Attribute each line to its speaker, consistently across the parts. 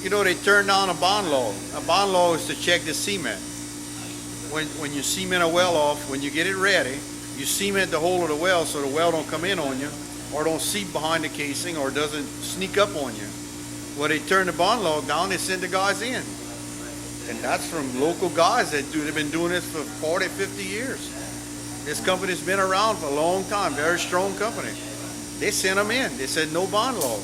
Speaker 1: You know, they turned down a bond law. A bond law is to check the cement. When you cement a well off, when you get it ready, you cement the hole of the well so the well don't come in on you, or don't seep behind the casing, or doesn't sneak up on you. Well, they turned the bond law down, they send the guys in. And that's from local guys they've been doing this for 40, 50 years. This company's been around for a long time, very strong company. They sent them in, they said no bond law.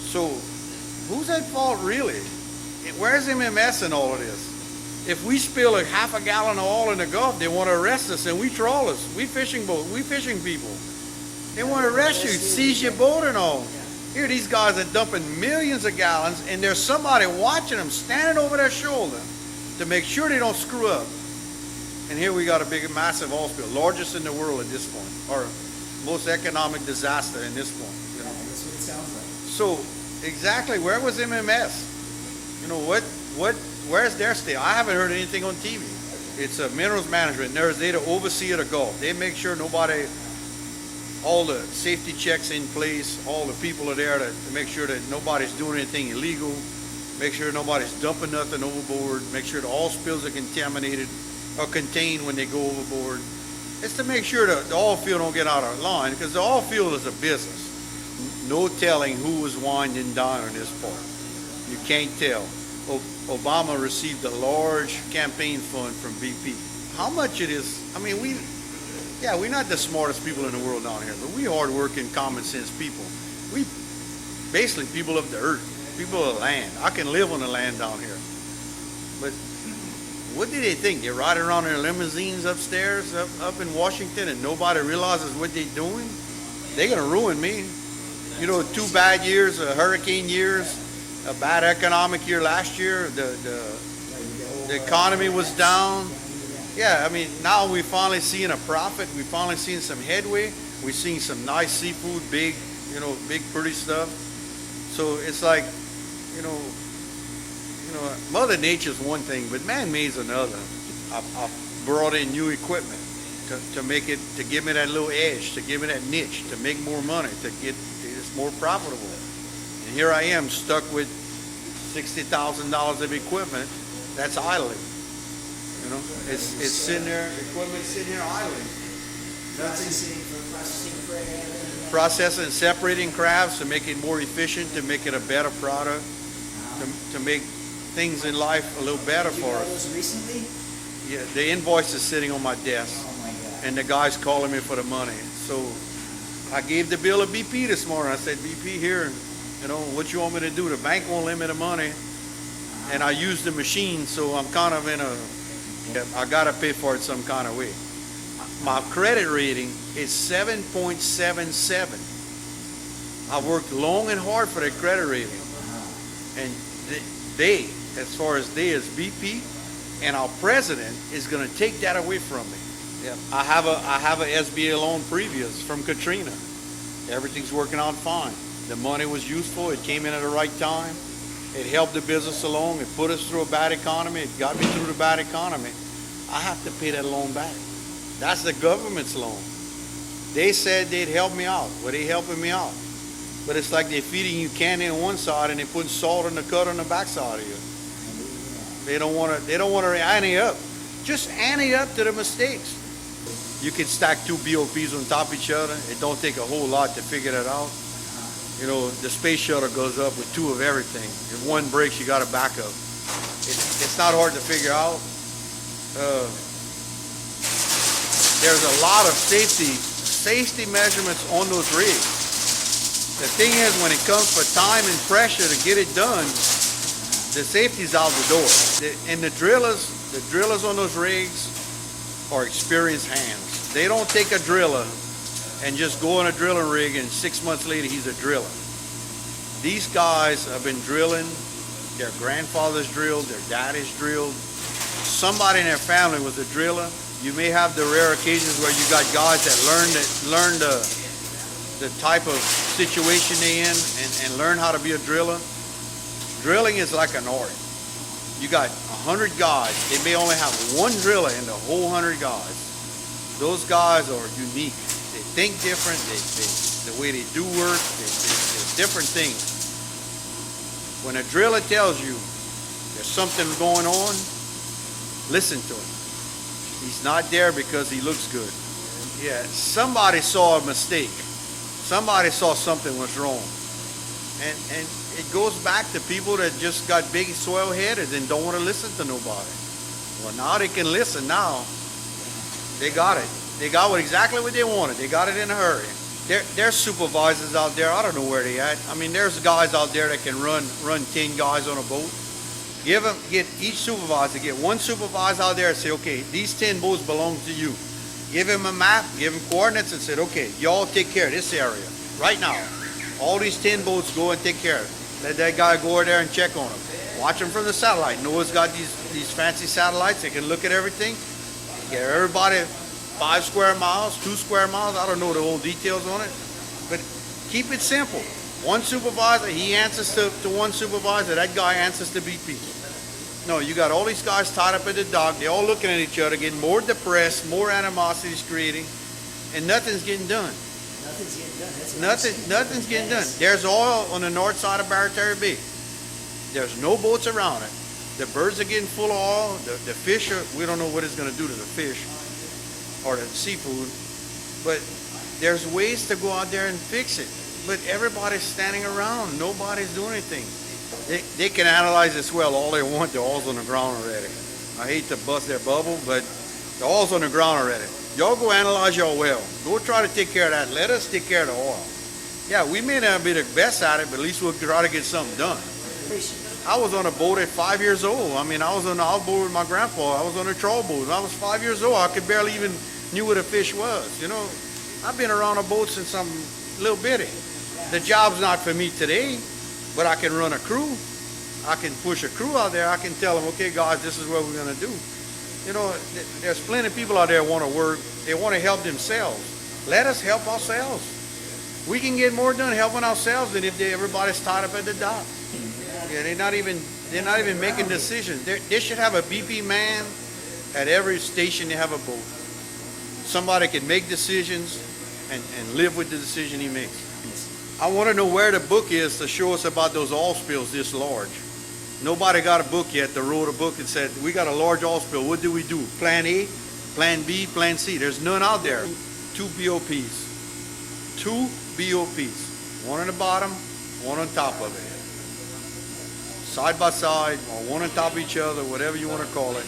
Speaker 1: So who's at fault really? Where's MMS in all of this? If we spill a half a gallon of oil in the Gulf, they want to arrest us, and we trawlers, we fishing people. They want to arrest you, seize your boat and all. Here these guys are dumping millions of gallons, and there's somebody watching them, standing over their shoulder to make sure they don't screw up. And here we got a big, massive oil spill, largest in the world at this point, or most economic disaster in this point. You know?
Speaker 2: That's what it sounds like.
Speaker 1: So exactly, where was MMS? You know where's their state? I haven't heard anything on TV. It's a minerals management. They're the overseer of the Gulf. They make sure all the safety checks in place, all the people are there to make sure that nobody's doing anything illegal, make sure nobody's dumping nothing overboard, make sure the oil spills are contaminated or contained when they go overboard. It's to make sure that the oil field don't get out of line, because the oil field is a business. No telling who was winding down on this part. You can't tell. Obama received a large campaign fund from BP. How much it is, I mean, we're not the smartest people in the world down here, but we hard-working, common-sense people. We basically people of the earth, people of the land. I can live on the land down here. But what do they think? They're riding around in limousines upstairs, up in Washington, and nobody realizes what they're doing? They're going to ruin me. You know, 2 bad years, hurricane years, a bad economic year last year. The economy was down. Yeah, I mean, now we're finally seeing a profit. We're finally seeing some headway. We're seeing some nice seafood, big, pretty stuff. So it's like, Mother Nature's one thing, but man-made's another. I brought in new equipment to give me that little edge, to give me that niche, to make more money, it's more profitable. And here I am stuck with $60,000 of equipment that's idling. It's sitting there, equipment sitting here idling. Processing and separating crabs to make it more efficient, to make it a better product, to make things in life a little better for us.
Speaker 2: Recently?
Speaker 1: Yeah, the invoice is sitting on my desk, and the guy's calling me for the money. So I gave the bill to BP this morning. I said, BP, here, what you want me to do? The bank won't lend me the money, and I use the machine, so I'm kind of I gotta pay for it some kind of way. My credit rating is 7.77. I worked long and hard for that credit rating, and they, as far as they as BP, and our president is going to take that away from me. Yeah. I have a SBA loan previous from Katrina. Everything's working out fine. The money was useful. It came in at the right time. It helped the business along. It put us through a bad economy. It got me through the bad economy. I have to pay that loan back. That's the government's loan. They said they'd help me out. Well, they helping me out. But it's like they're feeding you candy on one side and they're putting salt in the cut on the backside of you. They don't want to ante up. Just ante up to the mistakes. You can stack 2 BOPs on top of each other. It don't take a whole lot to figure that out. The space shuttle goes up with 2 of everything. If one breaks, you got a backup. It's not hard to figure out. There's a lot of safety measurements on those rigs. The thing is, when it comes for time and pressure to get it done, the safety's out the door. And the drillers on those rigs are experienced hands. They don't take a driller and just go on a drilling rig and 6 months later he's a driller. These guys have been drilling, their grandfathers drilled, their daddies drilled. Somebody in their family was a driller. You may have the rare occasions where you got guys that learn the type of situation they're in and learn how to be a driller. Drilling is like an art. You got 100 guys. They may only have one driller in the whole 100 guys. Those guys are unique. They think different. The way they do work, there's different things. When a driller tells you there's something going on, listen to him. He's not there because he looks good. Yeah, somebody saw a mistake. Somebody saw something was wrong. And it goes back to people that just got big soil-headed and don't want to listen to nobody. Well, now they can listen now. They got it. They got exactly what they wanted. They got it in a hurry. There's supervisors out there. I don't know where they at. I mean, there's guys out there that can run 10 guys on a boat. Get each supervisor, get one supervisor out there and say, okay, these 10 boats belong to you. Give him a map, give him coordinates, and say, okay, y'all take care of this area right now. All these 10 boats go and take care of it. Let that guy go over there and check on them. Watch them from the satellite. Noah's got these fancy satellites. They can look at everything. Get everybody 5 square miles, 2 square miles. I don't know the whole details on it. But keep it simple. One supervisor, he answers to one supervisor. That guy answers to BP. No, you got all these guys tied up at the dock. They're all looking at each other, getting more depressed, more animosity is creating, and nothing's getting done.
Speaker 2: Nothing's getting done. That's
Speaker 1: Nothing's getting done. There's oil on the north side of Barataria Bay. There's no boats around it. The birds are getting full of oil. The fish are, we don't know what it's going to do to the fish or the seafood. But there's ways to go out there and fix it. But everybody's standing around. Nobody's doing anything. They can analyze this well all they want. The oil's on the ground already. I hate to bust their bubble, but the oil's on the ground already. Y'all go analyze your well. Go try to take care of that. Let us take care of the oil. Yeah, we may not be the best at it, but at least we'll try to get something done. I was on a boat at 5 years old. I mean, I was on the outboard with my grandpa. I was on a trawl boat. When I was 5 years old, I could barely even knew what a fish was. You know, I've been around a boat since I'm little bitty. The job's not for me today, but I can run a crew. I can push a crew out there. I can tell them, okay, guys, this is what we're going to do. You know, there's plenty of people out there who want to work. They want to help themselves. Let us help ourselves. We can get more done helping ourselves than if everybody's tied up at the dock. Yeah, they're not even making decisions. They should have a BP man at every station. They have a boat. Somebody can make decisions and live with the decision he makes. I want to know where the book is to show us about those oil spills this large. Nobody got a book yet that wrote a book and said, we got a large oil spill. What do we do? Plan A, Plan B, Plan C. There's none out there. 2 BOPs. 2 BOPs. One on the bottom, one on top of it. Side by side, or one on top of each other, whatever you want to call it.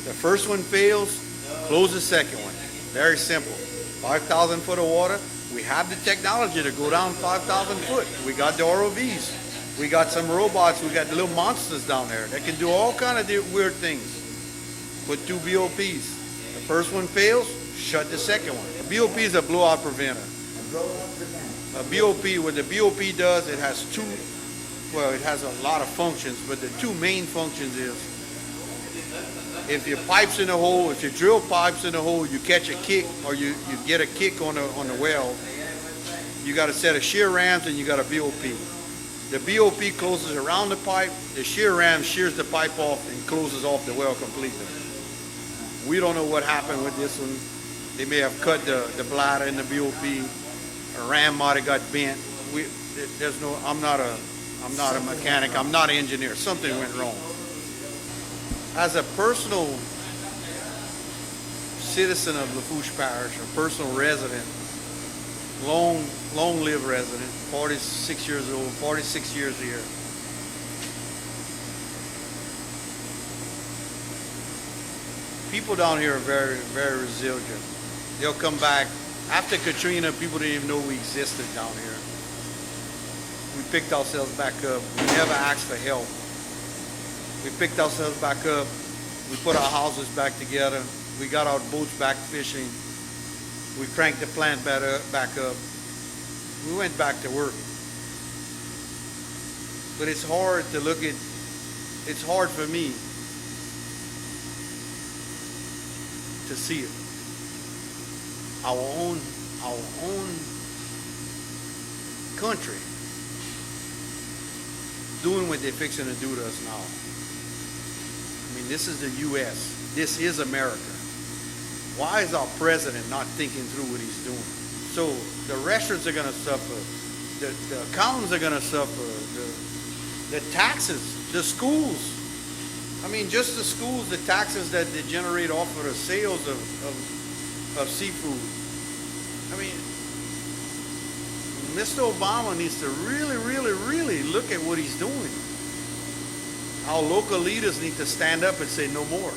Speaker 1: The first one fails, close the second one. Very simple. 5,000 foot of water. We have the technology to go down 5,000 foot. We got the ROVs. We got some robots. We got the little monsters down there that can do all kind of weird things. Put 2 BOPs. The first one fails, shut the second one. A BOP is a blowout preventer. A BOP, what the BOP does, it has it has a lot of functions, but the 2 main functions is, if your pipe's in the hole, if your drill pipe's in the hole, you catch a kick or you get a kick on the well, you got a set of shear rams and you got a BOP. The BOP closes around the pipe, the shear ram shears the pipe off and closes off the well completely. We don't know what happened with this one. They may have cut the bladder in the BOP. A ram might have got bent. I'm not a mechanic, I'm not an engineer. Something went wrong. As a personal citizen of Fourche Parish, a personal resident, long-lived resident, 46 years old, 46 years here. People down here are very, very resilient. They'll come back. After Katrina, people didn't even know we existed down here. We picked ourselves back up. We never asked for help. We picked ourselves back up. We put our houses back together. We got our boats back fishing. We cranked the plant back up. We went back to work. But it's hard to look at, it's hard for me to see it. Our own country doing what they're fixing to do to us now. I mean, this is the U.S. This is America. Why is our president not thinking through what he's doing? So the restaurants are going to suffer. The accountants are going to suffer. The taxes, the schools. I mean, just the schools, the taxes that they generate off of the sales of seafood. I mean, Mr. Obama needs to really, really, really look at what he's doing. Our local leaders need to stand up and say no more.